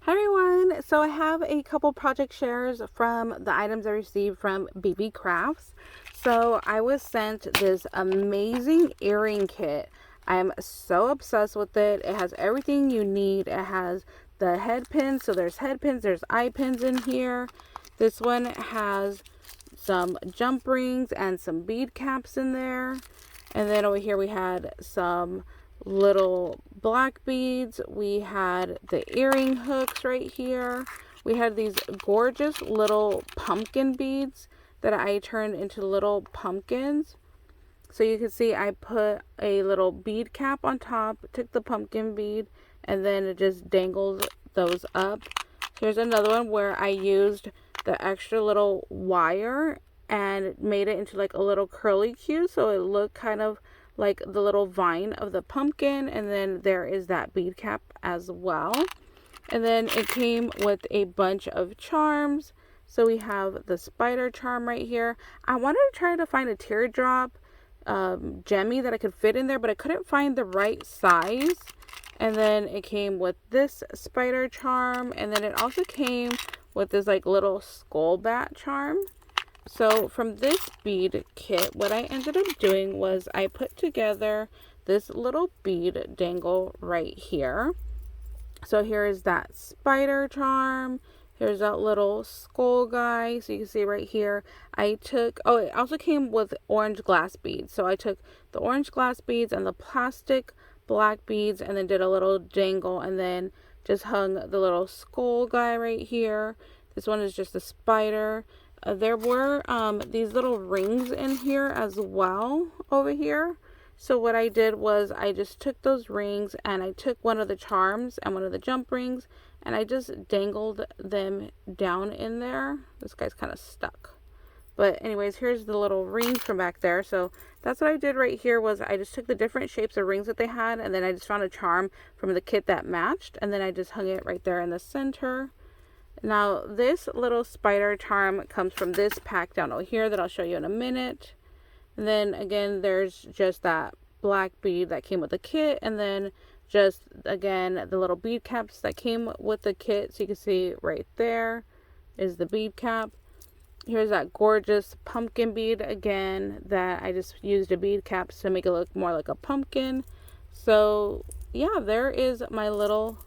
Hi everyone! So I have a couple project shares from the items I received from BeeBeeCrafts. So I was sent this amazing earring kit. I'm so obsessed with it. It has everything you need. It has the head pins. So there's head pins, there's eye pins in here. This one has some jump rings and some bead caps in there. And then over here we had some little black beads. We had the earring hooks right here. We had these gorgeous little pumpkin beads that I turned into little pumpkins. So you can see I put a little bead cap on top, took the pumpkin bead, and then it just dangled those up. Here's another one where I used the extra little wire and made it into like a little curly cue, so it looked kind of like the little vine of the pumpkin. And then there is that bead cap as well. And then it came with a bunch of charms. So we have the spider charm right here. I wanted to try to find a teardrop gemmy that I could fit in there, but I couldn't find the right size. And then it came with this spider charm, and then it also came with this like little skull bat charm. So from this bead kit, what I ended up doing was I put together this little bead dangle right here. So here is that spider charm. Here's that little skull guy. So you can see right here, I took, oh, it also came with orange glass beads. So I took the orange glass beads and the plastic black beads and then did a little dangle and then just hung the little skull guy right here. This one is just a spider. There were these little rings in here as well over here. So what I did was I just took those rings and I took one of the charms and one of the jump rings and I just dangled them down in there. This guy's kind of stuck. But anyways, here's the little rings from back there. So that's what I did right here was I just took the different shapes of rings that they had and then I just found a charm from the kit that matched and then I just hung it right there in the center. Now this little spider charm comes from this pack down over here that I'll show you in a minute. And then again, there's just that black bead that came with the kit. And then just again, the little bead caps that came with the kit. So you can see right there is the bead cap. Here's that gorgeous pumpkin bead again that I just used a bead cap to make it look more like a pumpkin. So yeah, there is my little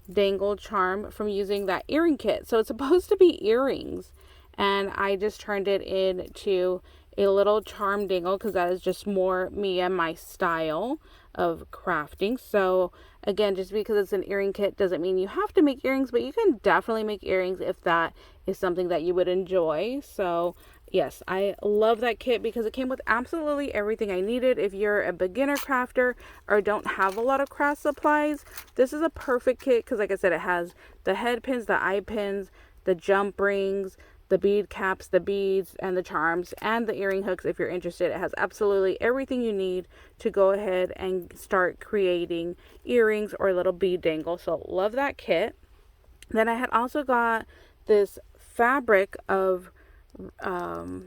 dangle charm from using that earring kit. So it's supposed to be earrings and I just turned it into a little charm dangle because that is just more me and my style of crafting. So again, just because it's an earring kit doesn't mean you have to make earrings, but you can definitely make earrings if that is something that you would enjoy. So yes, I love that kit because it came with absolutely everything I needed. If you're a beginner crafter or don't have a lot of craft supplies, this is a perfect kit because like I said, it has the head pins, the eye pins, the jump rings, the bead caps, the beads, and the charms, and the earring hooks if you're interested. It has absolutely everything you need to go ahead and start creating earrings or a little bead dangle. So love that kit. Then I had also got this fabric of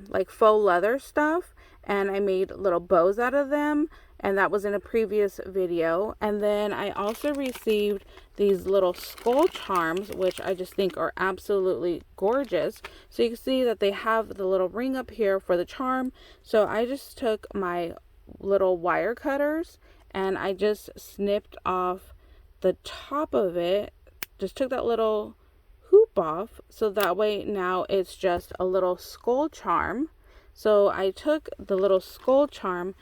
like faux leather stuff and I made little bows out of them, and that was in a previous video. And then I also received these little skull charms, which I just think are absolutely gorgeous. So you can see that they have the little ring up here for the charm. So I just took my little wire cutters and I just snipped off the top of it, just took that little hoop off, so that way now it's just a little skull charm. So I took the little skull charm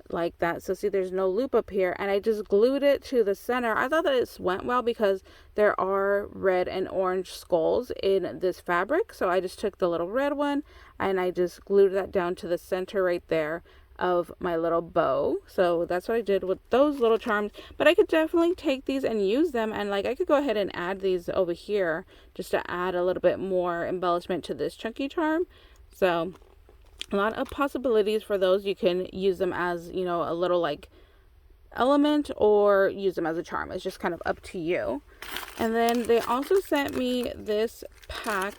like that, so see there's no loop up here, and I just glued it to the center. I thought that it went well because there are red and orange skulls in this fabric, so I just took the little red one and I just glued that down to the center right there of my little bow. So that's what I did with those little charms, but I could definitely take these and use them, and like I could go ahead and add these over here just to add a little bit more embellishment to this chunky charm. So a lot of possibilities for those. You can use them as, you know, a little like element or use them as a charm. It's just kind of up to you. And then they also sent me this pack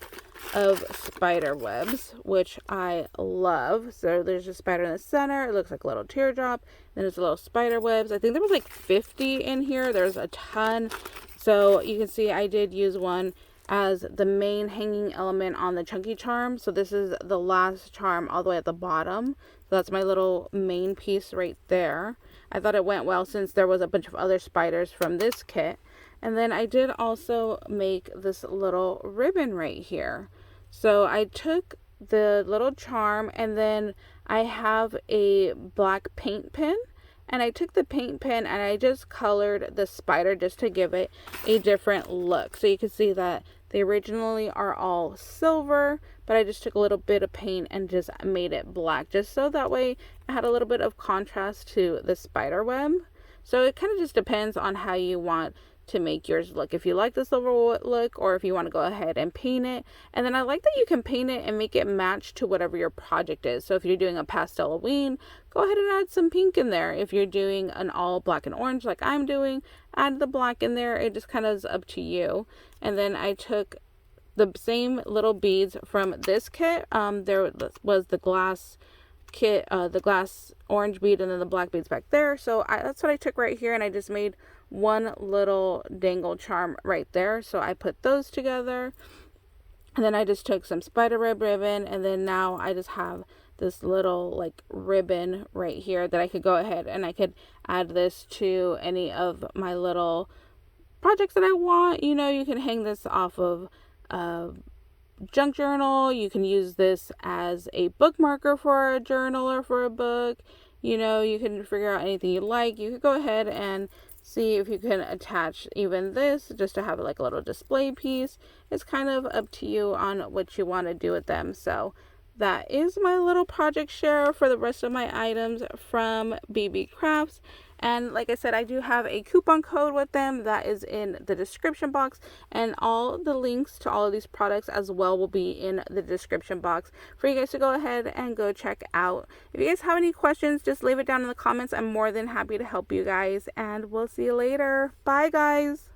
of spider webs, which I love. So there's a spider in the center. It looks like a little teardrop. Then there's a little spider webs. I think there was like 50 in here. There's a ton. So you can see I did use one as the main hanging element on the chunky charm. So this is the last charm all the way at the bottom. So that's my little main piece right there. I thought it went well since there was a bunch of other spiders from this kit. And then I did also make this little ribbon right here. So I took the little charm, and then I have a black paint pen, and I took the paint pen and I just colored the spider just to give it a different look. So you can see that they originally are all silver, but I just took a little bit of paint and just made it black, just so that way it had a little bit of contrast to the spider web. So it kind of just depends on how you want to make yours look. If you like the silver look, or if you want to go ahead and paint it. And then I like that you can paint it and make it match to whatever your project is. So if you're doing a pastel Halloween, go ahead and add some pink in there. If you're doing an all black and orange like I'm doing, add the black in there. It just kind of is up to you. And then I took the same little beads from this kit. There was the glass kit, the glass orange bead, and then the black beads back there. So that's what I took right here, and I just made one little dangle charm right there. So I put those together, and then I just took some spider web ribbon, and then now I just have this little like ribbon right here that I could go ahead and I could add this to any of my little projects that I want. You know, you can hang this off of junk journal. You can use this as a bookmarker for a journal or for a book. You know, you can figure out anything you like. You could go ahead and see if you can attach even this just to have like a little display piece. It's kind of up to you on what you want to do with them. So that is my little project share for the rest of my items from BeeBeeCrafts. And like I said, I do have a coupon code with them that is in the description box, and all the links to all of these products as well will be in the description box for you guys to go ahead and go check out. If you guys have any questions, just leave it down in the comments. I'm more than happy to help you guys, and we'll see you later. Bye guys.